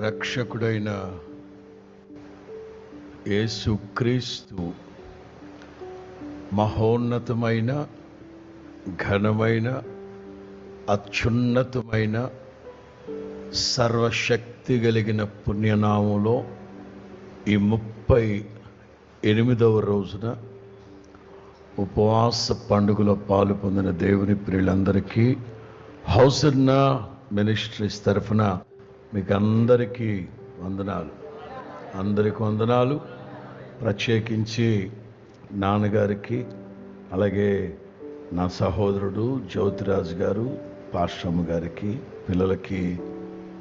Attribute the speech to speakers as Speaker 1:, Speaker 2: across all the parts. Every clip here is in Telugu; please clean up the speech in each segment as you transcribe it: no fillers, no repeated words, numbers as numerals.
Speaker 1: రక్షకుడైన యేసుక్రీస్తు మహోన్నతమైన, ఘనమైన, అత్యున్నతమైన, సర్వశక్తి కలిగిన పుణ్యనామంలో ఈ 38వ రోజున ఉపవాస పండుగలో పాలు పొందిన దేవుని ప్రియులందరికీ హౌసన్నా మినిస్ట్రీస్ తరఫున మీకు అందరికీ వందనాలు. అందరికి వందనాలు. ప్రత్యేకించి నాన్నగారికి, అలాగే నా సహోదరుడు జ్యోతిరాజు గారు, పాస్టమ్మ గారికి, పిల్లలకి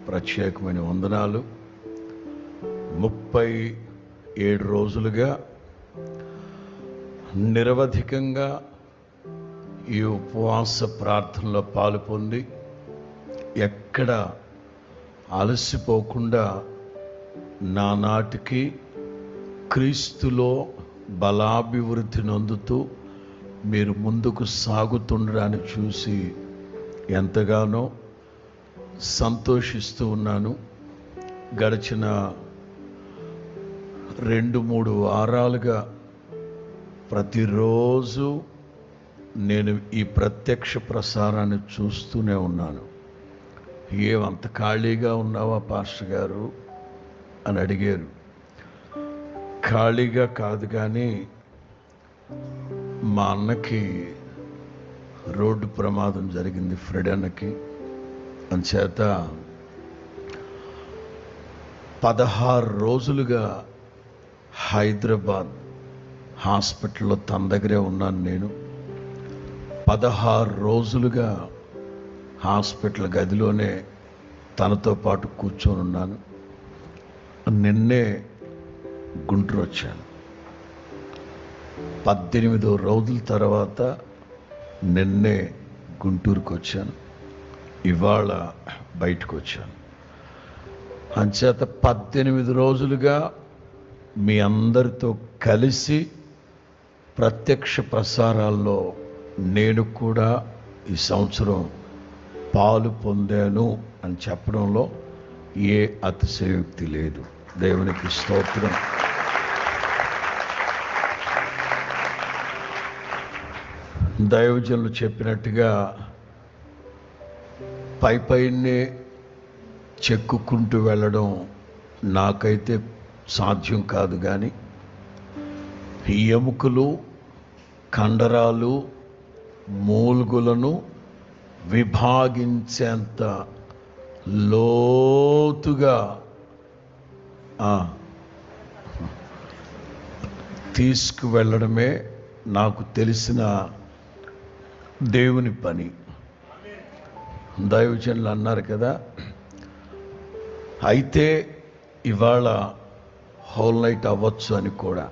Speaker 1: ప్రత్యేకమైన వందనాలు. 37 రోజులుగా నిరవధికంగా ఈ ఉపవాస ప్రార్థనలో పాలు పొంది ఎక్కడ అలసిపోకుండా నానాటికి క్రీస్తులో బలాభివృద్ధి నొందుతూ మీరు ముందుకు సాగుతుండడాన్ని చూసి ఎంతగానో సంతోషిస్తూ ఉన్నాను. గడిచిన 2-3 వారాలుగా ప్రతిరోజు నేను ఈ ప్రత్యక్ష ప్రసారాన్ని చూస్తూనే ఉన్నాను. ఏమంత ఖాళీగా ఉన్నావా పాస్టర్ గారు అని అడిగారు. ఖాళీగా కాదు, కానీ మా అన్నకి రోడ్డు ప్రమాదం జరిగింది, ఫ్రెడ్ అన్నకి. అంచేత 16 రోజులుగా హైదరాబాద్ హాస్పిటల్లో తన దగ్గరే ఉన్నాను. నేను 16 రోజులుగా హాస్పిటల్ గదిలోనే తనతో పాటు కూర్చొని ఉన్నాను. నిన్నే గుంటూరు వచ్చాను. 18 రోజుల తర్వాత నిన్నే గుంటూరుకు వచ్చాను. ఇవాళ బయటకు వచ్చాను. అంచేత 18 రోజులుగా మీ అందరితో కలిసి ప్రత్యక్ష ప్రసారాల్లో నేను కూడా ఈ సంవత్సరం పాలు పొందాను అని చెప్పడంలో ఏ అతిశయోక్తి లేదు. దేవునికి స్తోత్రం. దైవజనులు చెప్పినట్టుగా పైనే చెక్కుకుంటూ వెళ్ళడం నాకైతే సాధ్యం కాదు, కానీ ఎముకలు, కండరాలు, మూలుగులను విభాగించేంత లోతుగా తీసుకువెళ్ళడమే నాకు తెలిసిన దేవుని పని. దైవజనులు అన్నారు కదా, అయితే ఇవాళ హోల్ నైట్ అవ్వచ్చు అని కూడా.